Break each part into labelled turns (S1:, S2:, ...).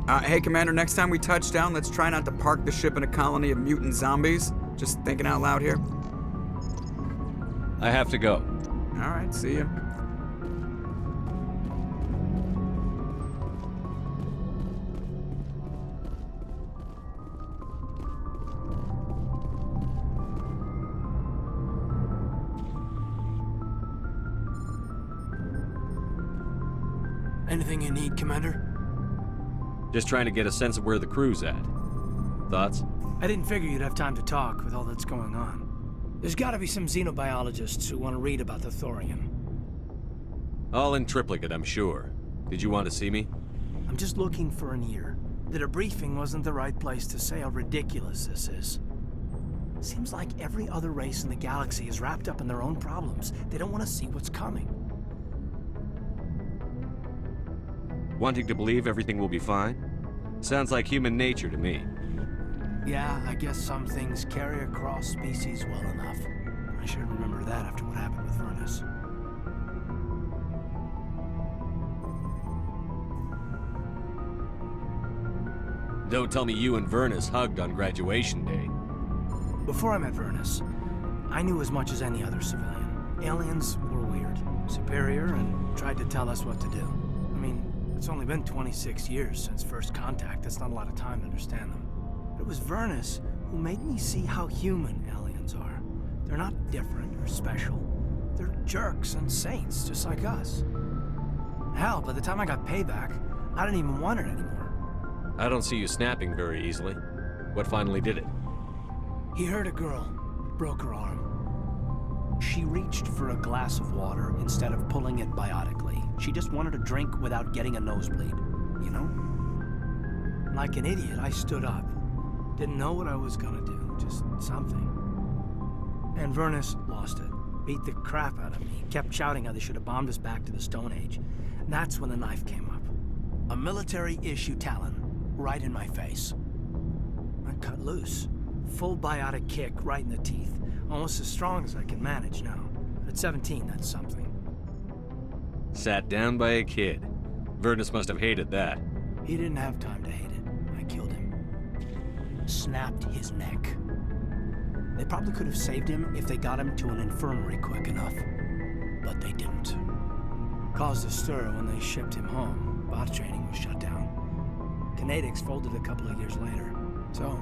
S1: Hey, Commander, next time we touch down, let's try not to park the ship in a colony of mutant zombies. Just thinking out loud here.
S2: I have to go.
S1: All right, see ya.
S3: Anything you need, Commander?
S2: Just trying to get a sense of where the crew's at. Thoughts?
S3: I didn't figure you'd have time to talk with all that's going on. There's gotta be some xenobiologists who want to read about the thorium.
S2: All in triplicate, I'm sure. Did you want to see me?
S3: I'm just looking for an ear. The debriefing wasn't the right place to say how ridiculous this is. Seems like every other race in the galaxy is wrapped up in their own problems. They don't want to see what's coming.
S2: Wanting to believe everything will be fine? Sounds like human nature to me.
S3: Yeah, I guess some things carry across species well enough. I should remember that after what happened with Vernus.
S2: Don't tell me you and Vernus hugged on graduation day.
S3: Before I met Vernus, I knew as much as any other civilian. Aliens were weird, superior, and tried to tell us what to do. I mean, it's only been 26 years since first contact. That's not a lot of time to understand them. But it was Vernus who made me see how human aliens are. They're not different or special. They're jerks and saints, just like us. Hell, by the time I got payback, I didn't even want it anymore.
S2: I don't see you snapping very easily. What finally did it?
S3: He hurt a girl, broke her arm. She reached for a glass of water instead of pulling it biotically. She just wanted a drink without getting a nosebleed, you know? Like an idiot, I stood up. Didn't know what I was gonna do, just something. And Vernus lost it. Beat the crap out of me. Kept shouting how they should have bombed us back to the Stone Age. And that's when the knife came up. A military-issue talon, right in my face. I cut loose. Full biotic kick right in the teeth. Almost as strong as I can manage now. At 17, that's something.
S2: Sat down by a kid. Vernus must have hated that.
S3: He didn't have time to hate it. I killed him. Snapped his neck. They probably could have saved him if they got him to an infirmary quick enough. But they didn't. Caused a stir when they shipped him home. Bot training was shut down. Kinetics folded a couple of years later. So,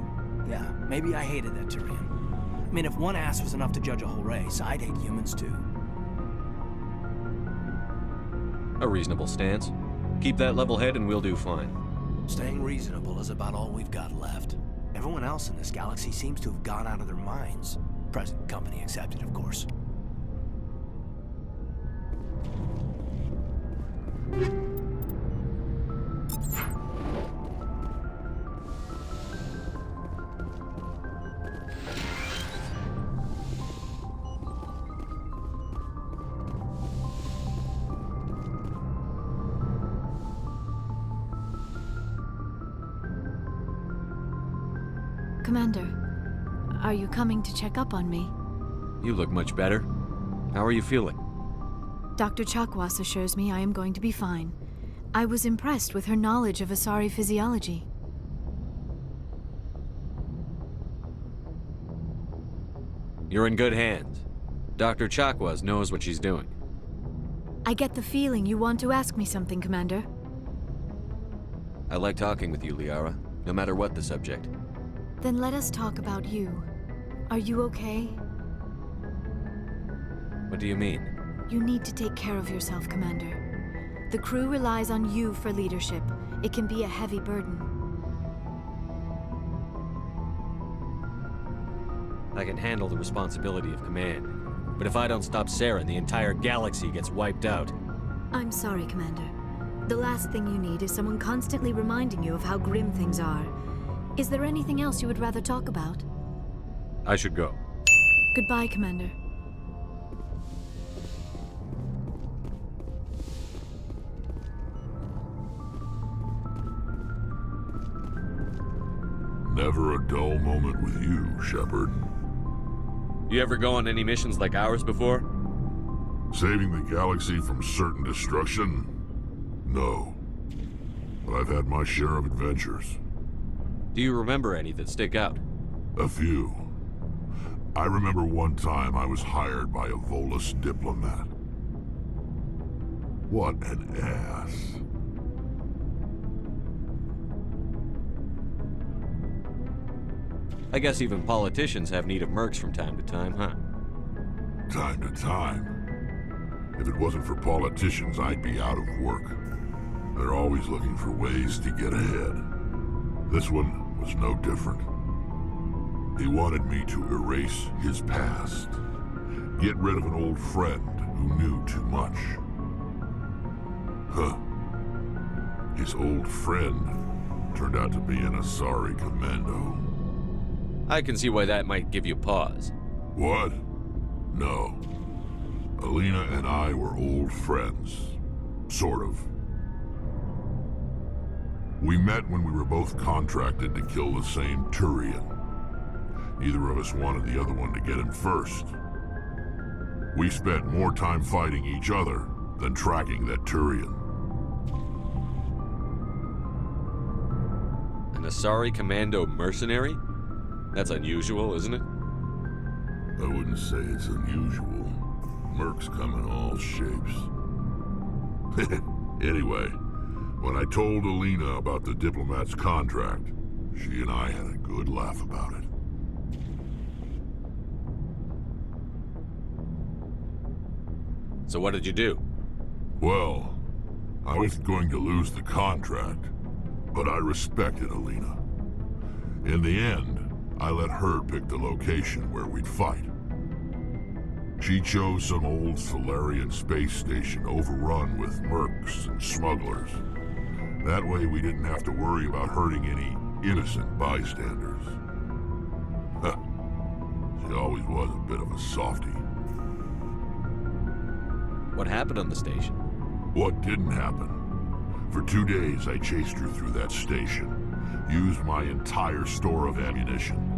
S3: yeah, maybe I hated that Tyrian. I mean, if one ass was enough to judge a whole race, I'd hate humans too.
S2: A reasonable stance. Keep that level head and we'll do fine.
S3: Staying reasonable is about all we've got left. Everyone else in this galaxy seems to have gone out of their minds. Present company accepted, of course.
S4: Commander, are you coming to check up on me?
S2: You look much better. How are you feeling?
S4: Dr. Chakwas assures me I am going to be fine. I was impressed with her knowledge of Asari physiology.
S2: You're in good hands. Dr. Chakwas knows what she's doing.
S4: I get the feeling you want to ask me something, Commander.
S2: I like talking with you, Liara, no matter what the subject.
S4: Then let us talk about you. Are you okay?
S2: What do you mean?
S4: You need to take care of yourself, Commander. The crew relies on you for leadership. It can be a heavy burden.
S2: I can handle the responsibility of command. But if I don't stop Saren, the entire galaxy gets wiped out.
S4: I'm sorry, Commander. The last thing you need is someone constantly reminding you of how grim things are. Is there anything else you would rather talk about?
S2: I should go.
S4: Goodbye, Commander.
S5: Never a dull moment with you, Shepard.
S2: You ever go on any missions like ours before?
S5: Saving the galaxy from certain destruction? No. but I've had my share of adventures.
S2: Do you remember any that stick out?
S5: A few. I remember one time I was hired by a Volus diplomat. What an ass.
S2: I guess even politicians have need of mercs from time to time, huh?
S5: Time to time. If it wasn't for politicians, I'd be out of work. They're always looking for ways to get ahead. This one was no different. He wanted me to erase his past. Get rid of an old friend who knew too much. Huh. His old friend turned out to be an Asari commando.
S2: I can see why that might give you pause.
S5: What? No. Alina and I were old friends. Sort of. We met when we were both contracted to kill the same Turian. Neither of us wanted the other one to get him first. We spent more time fighting each other than tracking that Turian.
S2: An Asari commando mercenary? That's unusual, isn't it?
S5: I wouldn't say it's unusual. Mercs come in all shapes. Anyway, when I told Alina about the diplomat's contract, she and I had a good laugh about it.
S2: So what did you do?
S5: Well, I wasn't going to lose the contract, but I respected Alina. In the end, I let her pick the location where we'd fight. She chose some old Solarian space station overrun with mercs and smugglers. That way we didn't have to worry about hurting any innocent bystanders. Huh. She always was a bit of a softie.
S2: What happened on the station?
S5: What didn't happen? For 2 days I chased her through that station. Used my entire store of ammunition.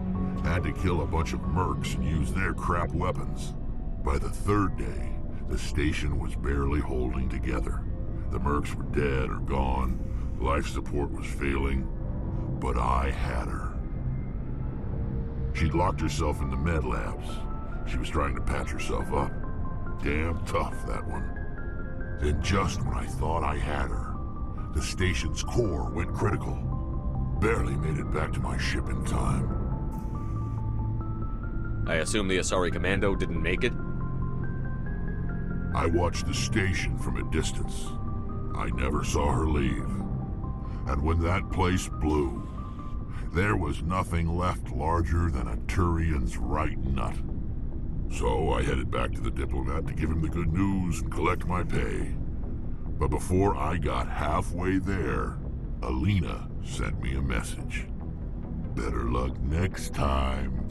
S5: Had to kill a bunch of mercs and use their crap weapons. By the 3rd day, the station was barely holding together. The mercs were dead or gone. Life support was failing. But I had her. She'd locked herself in the med labs. She was trying to patch herself up. Damn tough, that one. Then just when I thought I had her, the station's core went critical. Barely made it back to my ship in time.
S2: I assume the Asari commando didn't make it?
S5: I watched the station from a distance. I never saw her leave. And when that place blew, there was nothing left larger than a Turian's right nut. So I headed back to the diplomat to give him the good news and collect my pay. But before I got halfway there, Alina sent me a message. Better luck next time.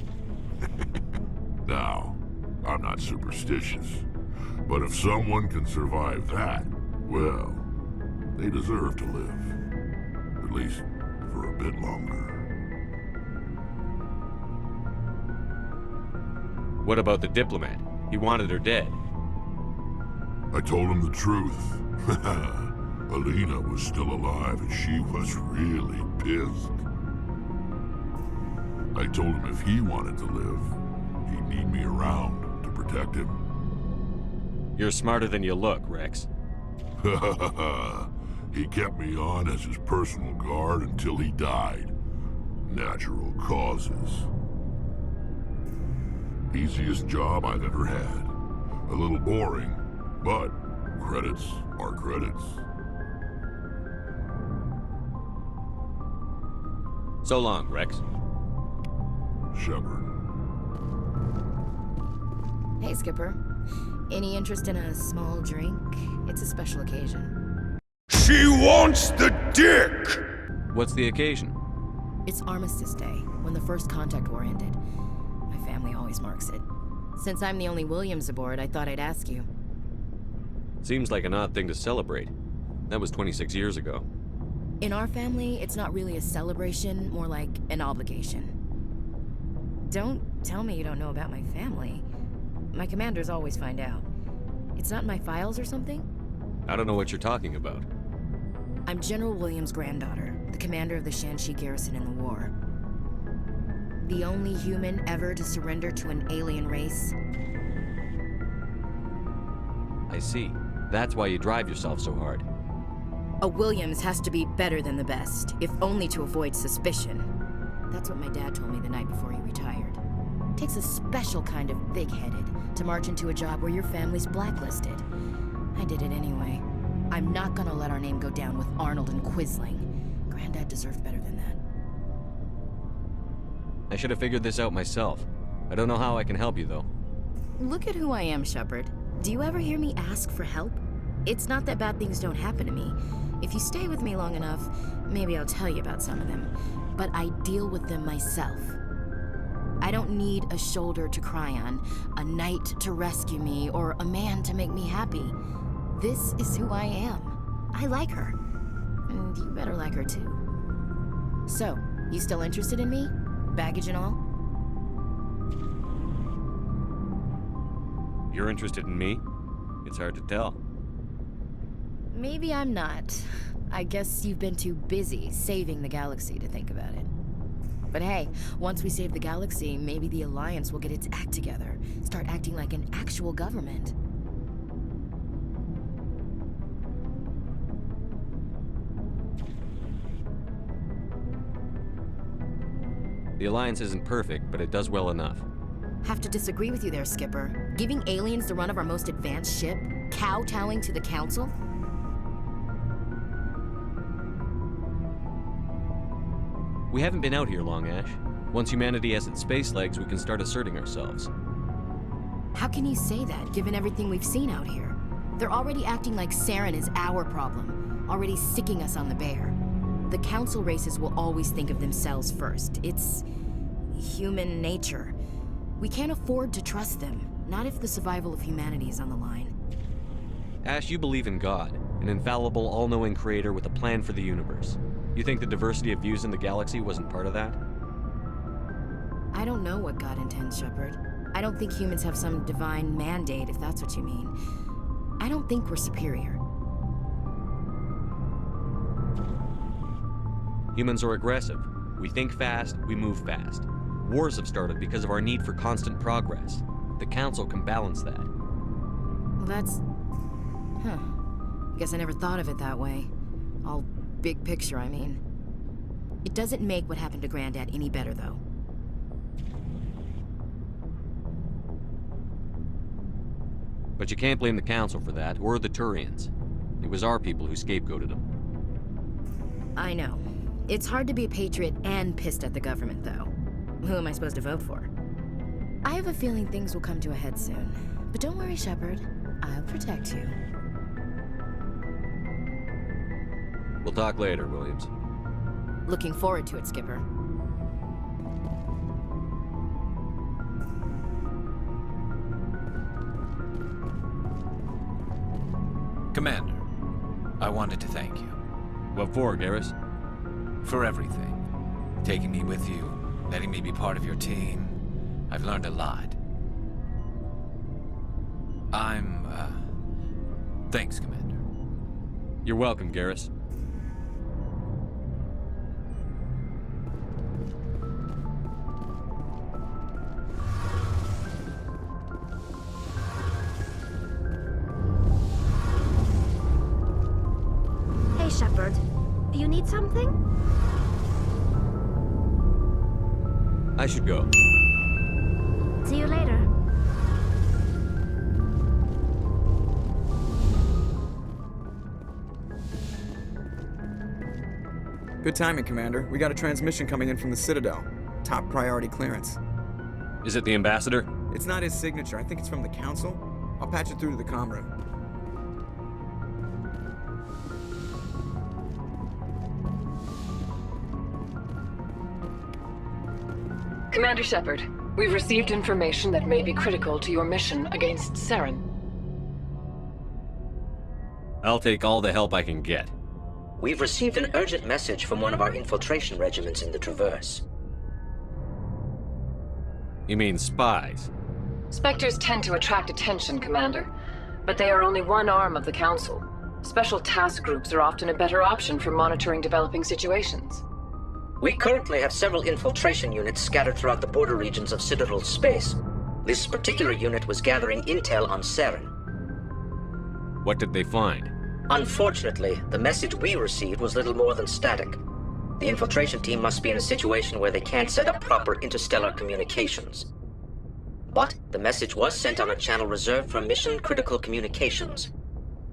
S5: Now, I'm not superstitious, but if someone can survive that, well, they deserve to live. At least for a bit longer.
S2: What about the diplomat? He wanted her dead.
S5: I told him the truth. Alina was still alive and she was really pissed. I told him if he wanted to live, he'd need me around to protect him.
S2: You're smarter than you look, Rex.
S5: He kept me on as his personal guard until he died. Natural causes. Easiest job I've ever had. A little boring, but credits are credits.
S2: So long, Rex.
S5: Shepard.
S6: Hey, Skipper. Any interest in a small drink? It's a special occasion.
S7: She wants the dick!
S2: What's the occasion?
S6: It's Armistice Day, when the First Contact War ended. My family always marks it. Since I'm the only Williams aboard, I thought I'd ask you.
S2: Seems like an odd thing to celebrate. That was 26 years ago.
S6: In our family, it's not really a celebration, more like an obligation. Don't tell me you don't know about my family. My commanders always find out. It's not in my files or something?
S2: I don't know what you're talking about.
S6: I'm General Williams' granddaughter, the commander of the Shanxi garrison in the war. The only human ever to surrender to an alien race.
S2: I see. That's why you drive yourself so hard.
S6: A Williams has to be better than the best, if only to avoid suspicion. That's what my dad told me the night before he retired. Takes a special kind of big-headed to march into a job where your family's blacklisted. I did it anyway. I'm not gonna let our name go down with Arnold and Quisling. Granddad deserved better than that.
S2: I should have figured this out myself. I don't know how I can help you, though.
S6: Look at who I am, Shepard. Do you ever hear me ask for help? It's not that bad things don't happen to me. If you stay with me long enough, maybe I'll tell you about some of them. But I deal with them myself. I don't need a shoulder to cry on, a knight to rescue me, or a man to make me happy. This is who I am. I like her. And you better like her too. So, you still interested in me? Baggage and all?
S2: You're interested in me? It's hard to tell.
S6: Maybe I'm not. I guess you've been too busy saving the galaxy to think about it. But hey, once we save the galaxy, maybe the Alliance will get its act together. Start acting like an actual government.
S2: The Alliance isn't perfect, but it does well enough.
S6: Have to disagree with you there, Skipper. Giving aliens the run of our most advanced ship? Kowtowing to the Council?
S2: We haven't been out here long, Ash. Once humanity has its space legs, we can start asserting ourselves.
S6: How can you say that, given everything we've seen out here? They're already acting like Saren is our problem, already sicking us on the bear. The Council races will always think of themselves first. It's human nature. We can't afford to trust them, not if the survival of humanity is on the line.
S2: Ash, you believe in God, an infallible, all-knowing creator with a plan for the universe. You think the diversity of views in the galaxy wasn't part of that?
S6: I don't know what God intends, Shepard. I don't think humans have some divine mandate, if that's what you mean. I don't think we're superior.
S2: Humans are aggressive. We think fast, we move fast. Wars have started because of our need for constant progress. The Council can balance that.
S6: Well, that's... Huh. Guess I never thought of it that way. All big picture, I mean. It doesn't make what happened to Granddad any better, though.
S2: But you can't blame the Council for that, or the Turians. It was our people who scapegoated them.
S6: I know. It's hard to be a patriot and pissed at the government, though. Who am I supposed to vote for? I have a feeling things will come to a head soon. But don't worry, Shepard. I'll protect you.
S2: We'll talk later, Williams.
S6: Looking forward to it, Skipper.
S8: Commander, I wanted to thank you.
S2: What for, Garrus?
S8: For everything. Taking me with you, letting me be part of your team. I've learned a lot. Thanks, Commander.
S2: You're welcome, Garrus.
S4: Hey, Shepard. You need something?
S2: I should go.
S4: See you later.
S1: Good timing, Commander. We got a transmission coming in from the Citadel. Top priority clearance.
S2: Is it the Ambassador?
S1: It's not his signature. I think it's from the Council. I'll patch it through to the comm room.
S9: Commander Shepard, we've received information that may be critical to your mission against Saren.
S2: I'll take all the help I can get.
S10: We've received an urgent message from one of our infiltration regiments in the Traverse.
S2: You mean spies?
S9: Spectres tend to attract attention, Commander, but they are only one arm of the Council. Special task groups are often a better option for monitoring developing situations.
S10: We currently have several infiltration units scattered throughout the border regions of Citadel space. This particular unit was gathering intel on Saren.
S2: What did they find?
S10: Unfortunately, the message we received was little more than static. The infiltration team must be in a situation where they can't set up proper interstellar communications. But the message was sent on a channel reserved for mission-critical communications.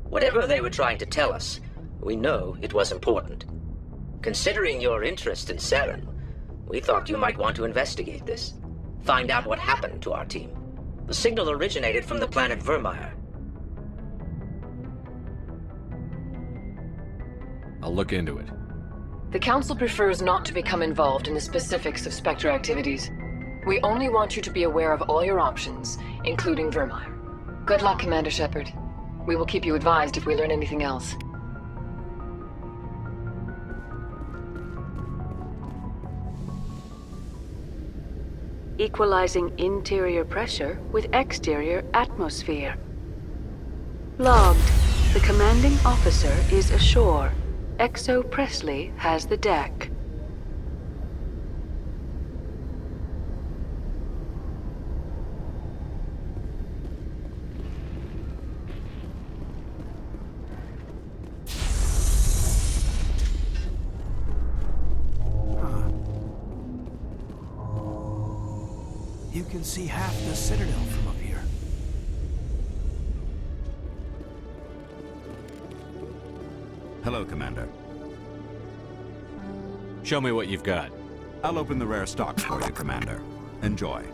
S10: Whatever they were trying to tell us, we know it was important. Considering your interest in Saren, we thought you might want to investigate this. Find out what happened to our team. The signal originated from the planet Vermeer.
S2: I'll look into it.
S9: The Council prefers not to become involved in the specifics of Spectre activities. We only want you to be aware of all your options, including Vermeer. Good luck, Commander Shepard. We will keep you advised if we learn anything else.
S11: Equalizing interior pressure with exterior atmosphere. Logged. The commanding officer is ashore. Exo Presley has the deck.
S3: You can see half the Citadel from up here.
S12: Hello, Commander.
S2: Show me what you've got.
S12: I'll open the rare stock for you, Commander. Enjoy.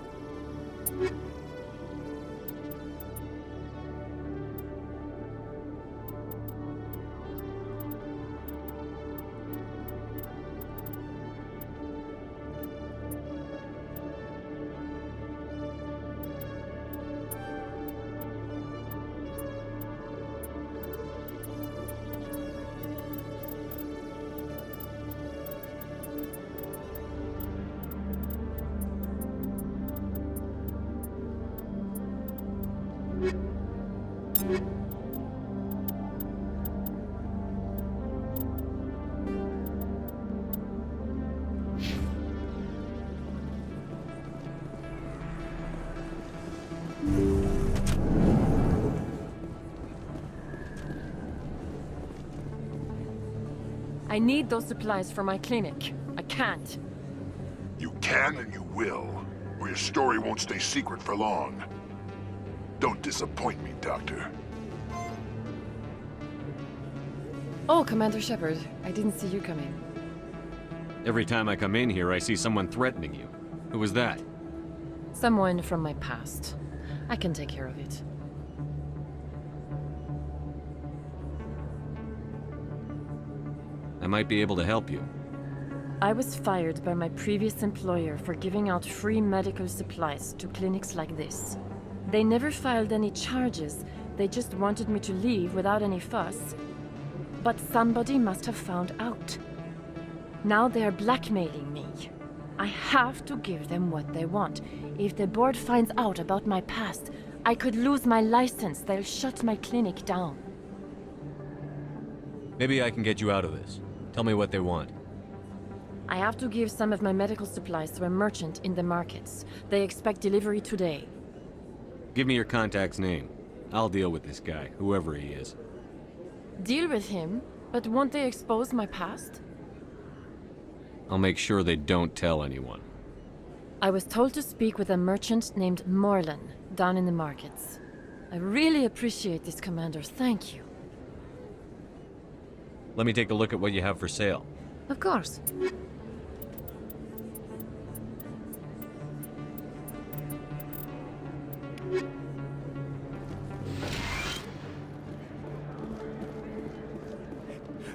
S13: I need those supplies for my clinic. I can't.
S5: You can and you will, or your story won't stay secret for long. Don't disappoint me, Doctor.
S13: Oh, Commander Shepard, I didn't see you coming.
S2: Every time I come in here, I see someone threatening you. Who was that?
S13: Someone from my past. I can take care of it.
S2: I might be able to help you.
S13: I was fired by my previous employer for giving out free medical supplies to clinics like this. They never filed any charges, they just wanted me to leave without any fuss. But somebody must have found out. Now they are blackmailing me. I have to give them what they want. If the board finds out about my past, I could lose my license. They'll shut my clinic down.
S2: Maybe I can get you out of this. Tell me what they want.
S13: I have to give some of my medical supplies to a merchant in the markets. They expect delivery today.
S2: Give me your contact's name. I'll deal with this guy, whoever he is.
S13: Deal with him? But won't they expose my past?
S2: I'll make sure they don't tell anyone.
S13: I was told to speak with a merchant named Morlan, down in the markets. I really appreciate this, Commander. Thank you.
S2: Let me take a look at what you have for sale.
S13: Of course.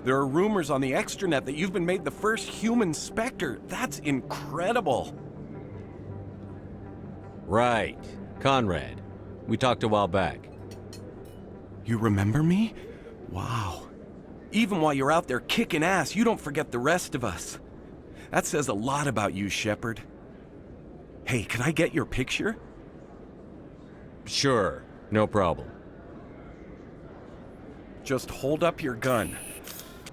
S14: There are rumors on the extranet that you've been made the first human Spectre. That's incredible.
S2: Right. Conrad. We talked a while back.
S14: You remember me? Wow. Even while you're out there kicking ass, you don't forget the rest of us. That says a lot about you, Shepard. Hey, can I get your picture?
S2: Sure. No problem.
S14: Just hold up your gun.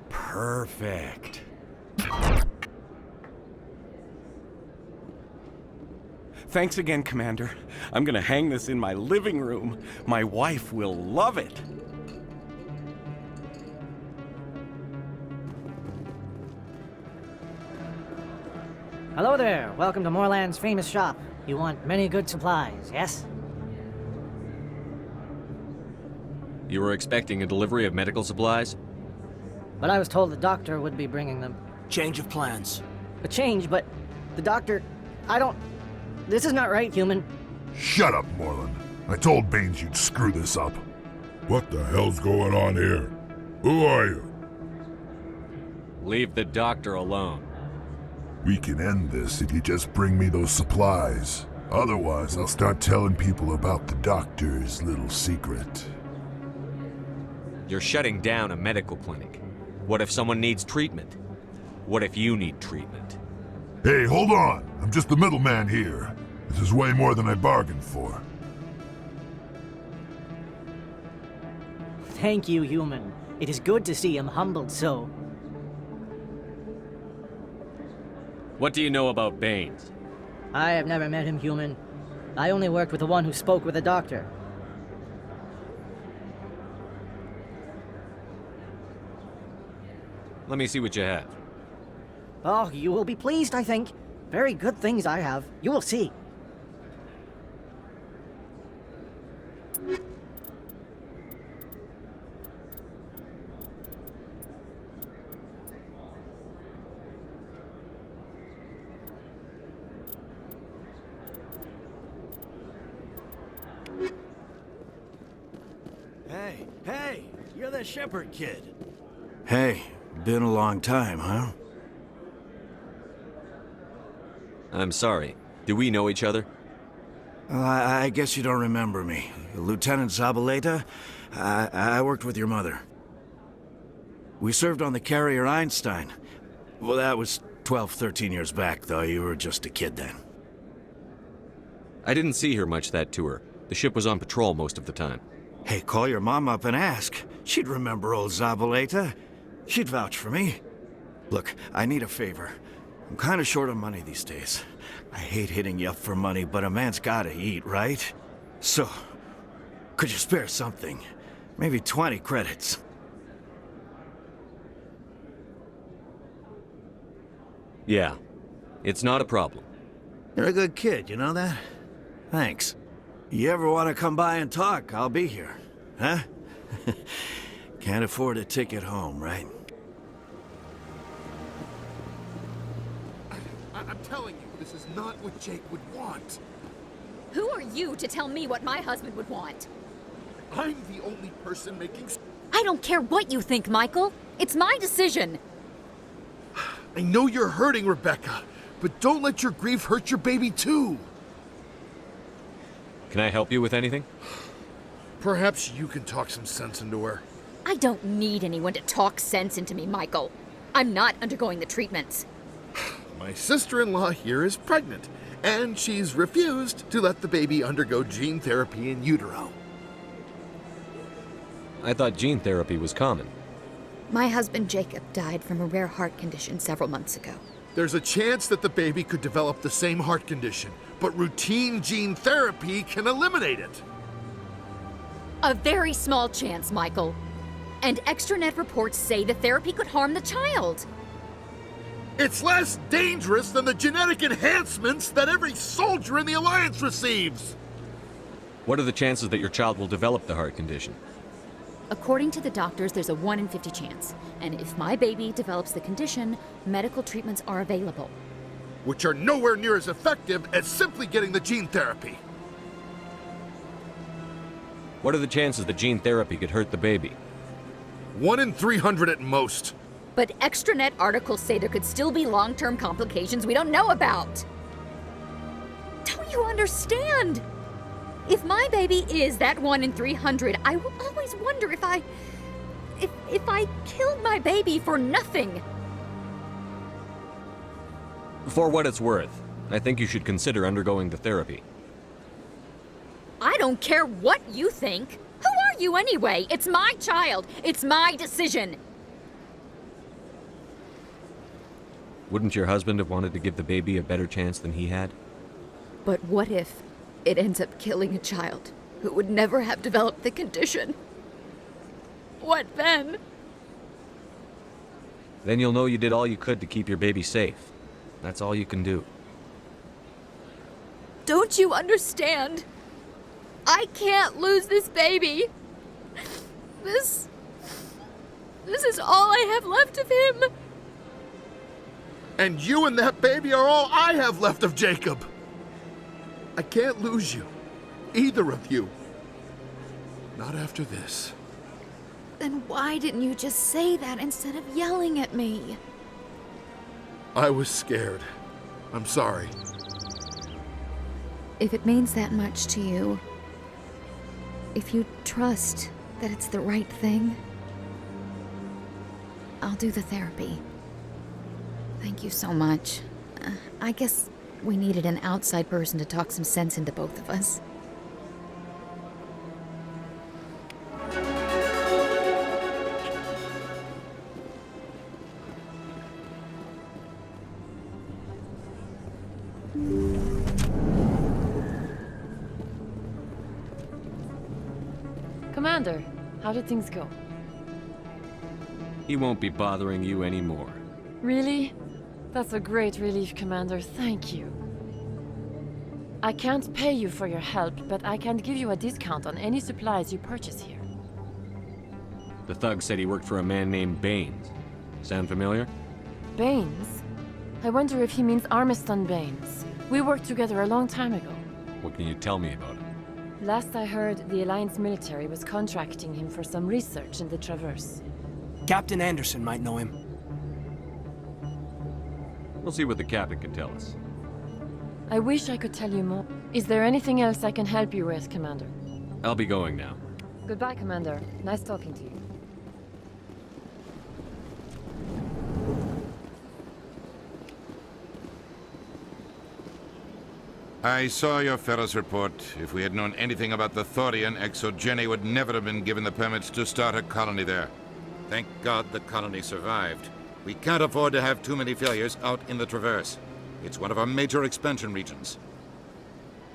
S14: Perfect. Thanks again, Commander. I'm gonna hang this in my living room. My wife will love it.
S15: Hello there. Welcome to Moorland's famous shop. You want many good supplies, yes?
S2: You were expecting a delivery of medical supplies?
S15: But I was told the doctor would be bringing them.
S3: Change of plans.
S15: A change, but the doctor... This is not right, human.
S5: Shut up, Moreland. I told Baines you'd screw this up.
S7: What the hell's going on here? Who are you?
S2: Leave the doctor alone.
S5: We can end this if you just bring me those supplies. Otherwise, I'll start telling people about the doctor's little secret.
S2: You're shutting down a medical clinic. What if someone needs treatment? What if you need treatment?
S5: Hey, hold on! I'm just the middleman here. This is way more than I bargained for.
S15: Thank you, human. It is good to see him humbled so.
S2: What do you know about Baines?
S15: I have never met him, human. I only worked with the one who spoke with the doctor.
S2: Let me see what you have.
S15: Oh, you will be pleased, I think. Very good things I have. You will see.
S16: Hey, you're the Shepard kid.
S17: Hey, been a long time, huh?
S2: I'm sorry. Do we know each other?
S17: Well, I guess you don't remember me. Lieutenant Zabaleta? I worked with your mother. We served on the carrier Einstein. Well, that was 12, 13 years back, though. You were just a kid then.
S2: I didn't see her much that tour. The ship was on patrol most of the time.
S17: Hey, call your mom up and ask. She'd remember old Zabaleta. She'd vouch for me. Look, I need a favor. I'm kind of short on money these days. I hate hitting you up for money, but a man's gotta eat, right? So, could you spare something? Maybe 20 credits.
S2: Yeah, it's not a problem.
S17: You're a good kid, you know that? Thanks. You ever want to come by and talk, I'll be here. Huh? Can't afford a ticket home, right?
S7: I'm telling you, this is not what Jake would want.
S18: Who are you to tell me what my husband would want?
S7: I'm the only person making...
S18: I don't care what you think, Michael. It's my decision.
S7: I know you're hurting, Rebecca, but don't let your grief hurt your baby too.
S2: Can I help you with anything?
S7: Perhaps you can talk some sense into her.
S18: I don't need anyone to talk sense into me, Michael. I'm not undergoing the treatments.
S7: My sister-in-law here is pregnant, and she's refused to let the baby undergo gene therapy in utero.
S2: I thought gene therapy was common.
S18: My husband Jacob died from a rare heart condition several months ago.
S7: There's a chance that the baby could develop the same heart condition, but routine gene therapy can eliminate it.
S18: A very small chance, Michael. And extranet reports say the therapy could harm the child.
S7: It's less dangerous than the genetic enhancements that every soldier in the Alliance receives.
S2: What are the chances that your child will develop the heart condition?
S18: According to the doctors, there's a 1 in 50 chance. And if my baby develops the condition, medical treatments are available.
S7: Which are nowhere near as effective as simply getting the gene therapy.
S2: What are the chances that gene therapy could hurt the baby?
S7: 1 in 300 at most.
S18: But extranet articles say there could still be long-term complications we don't know about. Don't you understand? If my baby is that 1 in 300, I will always wonder if I killed my baby for nothing.
S2: For what it's worth, I think you should consider undergoing the therapy.
S18: I don't care what you think. Who are F you anyway. It's my child. It's my decision.
S2: Wouldn't your husband have wanted to give the baby a better chance than he had?
S18: But what if it ends up killing a child who would never have developed the condition? What then?
S2: Then you'll know you did all you could to keep your baby safe. That's all you can do.
S18: Don't you understand? I can't lose this baby. This is all I have left of him.
S7: And you and that baby are all I have left of Jacob. I can't lose you. Either of you. Not after this.
S18: Then why didn't you just say that instead of yelling at me?
S7: I was scared. I'm sorry.
S18: If it means that much to you, if you trust that it's the right thing, I'll do the therapy. Thank you so much. I guess we needed an outside person to talk some sense into both of us.
S13: Commander, how did things go?
S2: He won't be bothering you anymore.
S13: Really? That's a great relief, Commander. Thank you. I can't pay you for your help, but I can give you a discount on any supplies you purchase here.
S2: The thug said he worked for a man named Baines. Sound familiar?
S13: Baines? I wonder if he means Armiston Baines. We worked together a long time ago.
S2: What can you tell me about him?
S13: Last I heard, the Alliance military was contracting him for some research in the Traverse.
S3: Captain Anderson might know him.
S2: We'll see what the captain can tell us.
S13: I wish I could tell you more. Is there anything else I can help you with, Commander?
S2: I'll be going now.
S13: Goodbye, Commander. Nice talking to you.
S19: I saw your Ferris report. If we had known anything about the Thorian, Exogeny would never have been given the permits to start a colony there.
S20: Thank God the colony survived. We can't afford to have too many failures out in the Traverse. It's one of our major expansion regions.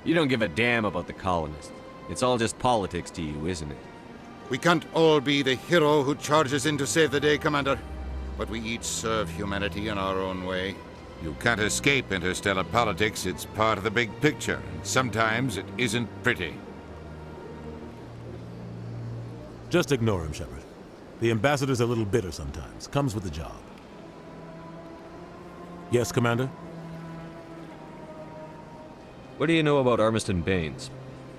S2: You don't give a damn about the colonists. It's all just politics to you, isn't it?
S20: We can't all be the hero who charges in to save the day, Commander. But we each serve humanity in our own way.
S19: You can't escape interstellar politics. It's part of the big picture, and sometimes it isn't pretty.
S21: Just ignore him, Shepard. The ambassador's a little bitter sometimes. Comes with the job. Yes, Commander?
S2: What do you know about Armiston Baines?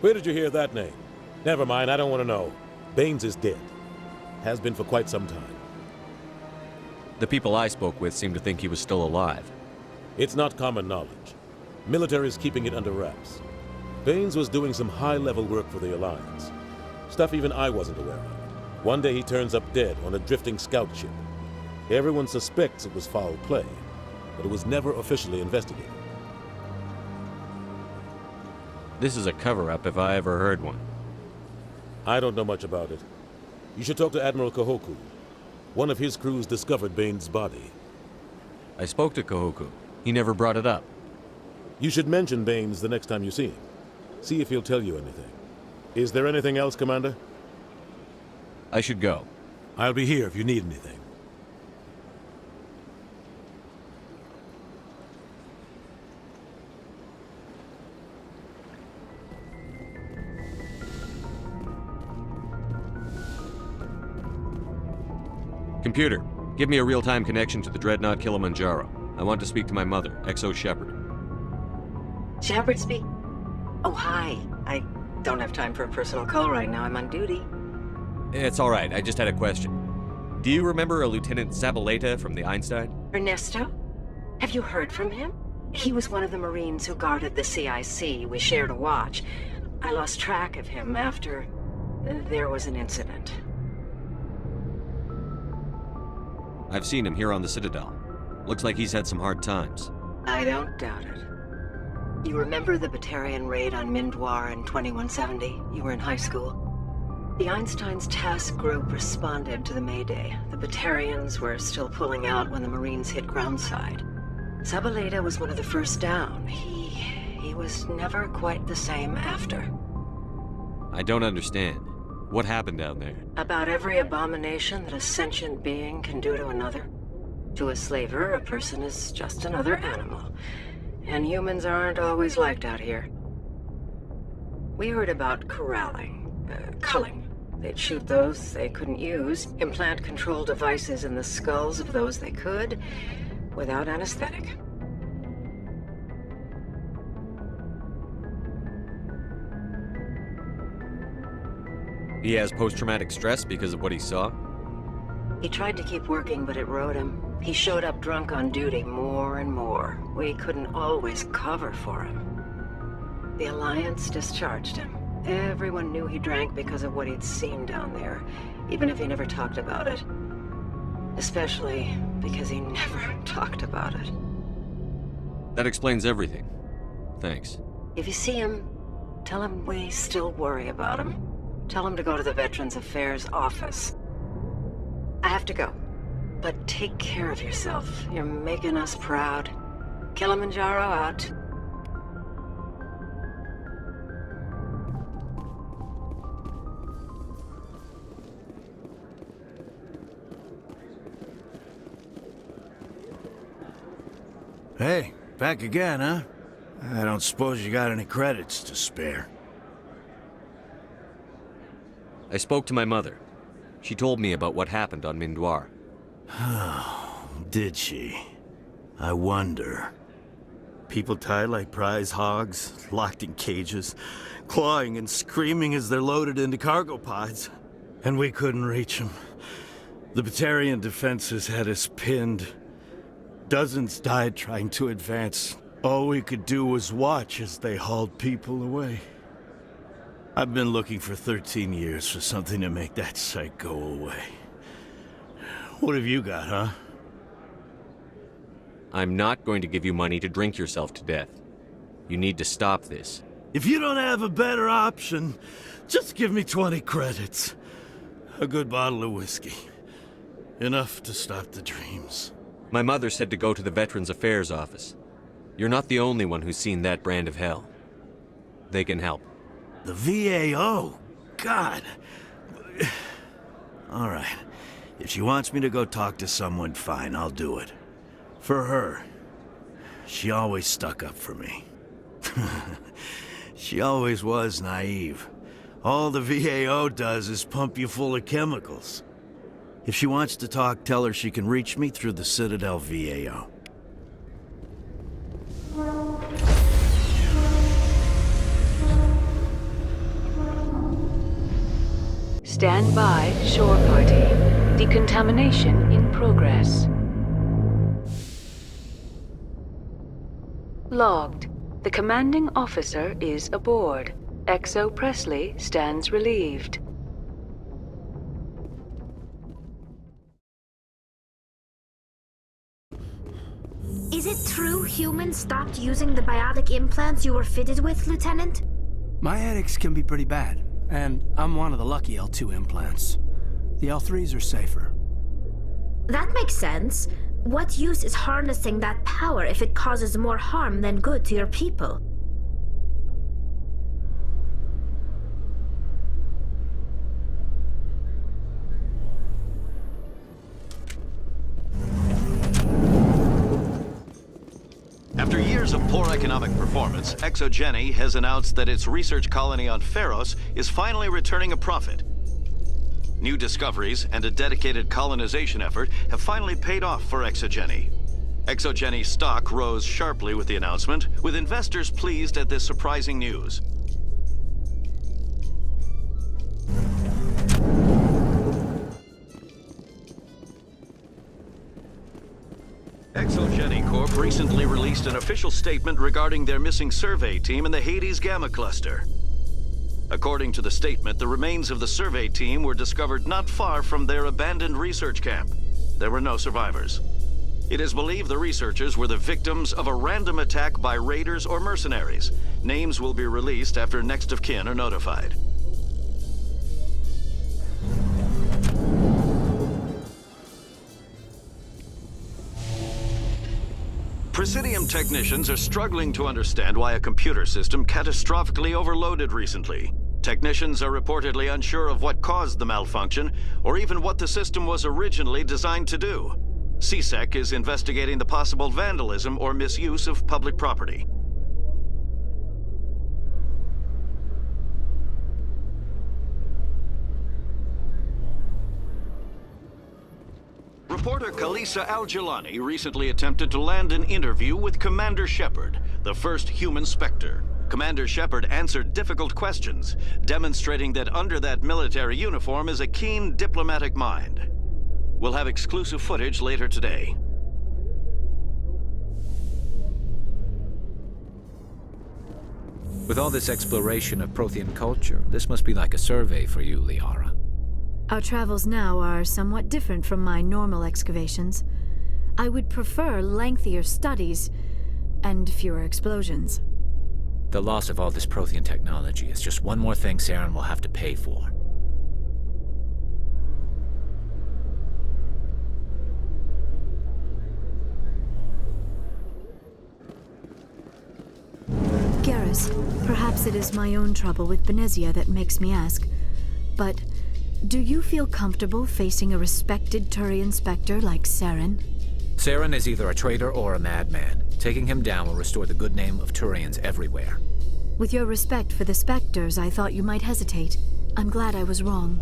S21: Where did you hear that name? Never mind, I don't want to know. Baines is dead. Has been for quite some time.
S2: The people I spoke with seem to think he was still alive.
S21: It's not common knowledge. Military is keeping it under wraps. Baines was doing some high-level work for the Alliance. Stuff even I wasn't aware of. One day he turns up dead on a drifting scout ship. Everyone suspects it was foul play, but it was never officially investigated.
S2: This is a cover-up if I ever heard one.
S21: I don't know much about it. You should talk to Admiral Kahoku. One of his crews discovered Baines' body.
S2: I spoke to Kahoku. He never brought it up.
S21: You should mention Baines the next time you see him. See if he'll tell you anything. Is there anything else, Commander?
S2: I should go.
S21: I'll be here if you need anything.
S2: Computer, give me a real-time connection to the Dreadnought Kilimanjaro. I want to speak to my mother, XO Shepard.
S22: Shepard speak? Oh, hi. I don't have time for a personal call right now. I'm on duty.
S2: It's all right. I just had a question. Do you remember a Lieutenant Zabaleta from the Einstein?
S22: Ernesto? Have you heard from him? He was one of the Marines who guarded the CIC. We shared a watch. I lost track of him after there was an incident.
S2: I've seen him here on the Citadel. Looks like he's had some hard times.
S22: I don't doubt it. You remember the Batarian raid on Mindwar in 2170? You were in high school. The Einstein's task group responded to the Mayday. The Batarians were still pulling out when the Marines hit groundside. Zabaleta was one of the first down. He was never quite the same after.
S2: I don't understand. What happened down there?
S22: About every abomination that a sentient being can do to another. To a slaver, a person is just another animal. And humans aren't always liked out here. We heard about corralling, culling. They'd shoot those they couldn't use, implant control devices in the skulls of those they could, without anesthetic.
S2: He has post-traumatic stress because of what he saw?
S22: He tried to keep working, but it rode him. He showed up drunk on duty more and more. We couldn't always cover for him. The Alliance discharged him. Everyone knew he drank because of what he'd seen down there, even if he never talked about it. Especially because he never talked about it.
S2: That explains everything. Thanks.
S22: If you see him, tell him we still worry about him. Tell him to go to the Veterans Affairs office. I have to go. But take care of yourself. You're making us proud. Kilimanjaro out.
S17: Hey, back again, huh? I don't suppose you got any credits to spare.
S2: I spoke to my mother. She told me about what happened on Mindwar.
S17: Did she? I wonder. People tied like prize hogs, locked in cages, clawing and screaming as they're loaded into cargo pods. And we couldn't reach them. The Batarian defenses had us pinned. Dozens died trying to advance. All we could do was watch as they hauled people away. I've been looking for 13 years for something to make that sight go away. What have you got, huh?
S2: I'm not going to give you money to drink yourself to death. You need to stop this.
S17: If you don't have a better option, just give me 20 credits. A good bottle of whiskey. Enough to stop the dreams.
S2: My mother said to go to the Veterans Affairs office. You're not the only one who's seen that brand of hell. They can help.
S17: The VAO? God. All right. If she wants me to go talk to someone, fine, I'll do it. For her. She always stuck up for me. She always was naive. All the VAO does is pump you full of chemicals. If she wants to talk, tell her she can reach me through the Citadel VAO.
S11: Stand by, shore party. Decontamination in progress. Logged. The commanding officer is aboard. XO Presley stands relieved.
S4: Is it true humans stopped using the biotic implants you were fitted with, Lieutenant?
S3: My headaches can be pretty bad, and I'm one of the lucky L2 implants. The L3s are safer.
S4: That makes sense. What use is harnessing that power if it causes more harm than good to your people?
S6: After years of poor economic performance, ExoGeni has announced that its research colony on Pharos is finally returning a profit. New discoveries and a dedicated colonization effort have finally paid off for ExoGeni. ExoGeni stock rose sharply with the announcement, with investors pleased at this surprising news. ExoGeni Corp recently released an official statement regarding their missing survey team in the Hades Gamma Cluster. According to the statement, the remains of the survey team were discovered not far from their abandoned research camp. There were no survivors. It is believed the researchers were the victims of a random attack by raiders or mercenaries. Names will be released after next of kin are notified. Presidium technicians are struggling to understand why a computer system catastrophically overloaded recently. Technicians are reportedly unsure of what caused the malfunction, or even what the system was originally designed to do. CSEC is investigating the possible vandalism or misuse of public property. Reporter Kalisa Al-Jalani recently attempted to land an interview with Commander Shepard, the first human Spectre. Commander Shepard answered difficult questions, demonstrating that under that military uniform is a keen diplomatic mind. We'll have exclusive footage later today.
S1: With all this exploration of Prothean culture, this must be like a survey for you, Liara.
S4: Our travels now are somewhat different from my normal excavations. I would prefer lengthier studies and fewer explosions.
S1: The loss of all this Prothean technology is just one more thing Saren will have to pay for.
S4: Garrus, perhaps it is my own trouble with Benezia that makes me ask, but do you feel comfortable facing a respected Turian Spectre like Saren?
S1: Saren is either a traitor or a madman. Taking him down will restore the good name of Turians everywhere.
S4: With your respect for the Spectres, I thought you might hesitate. I'm glad I was wrong.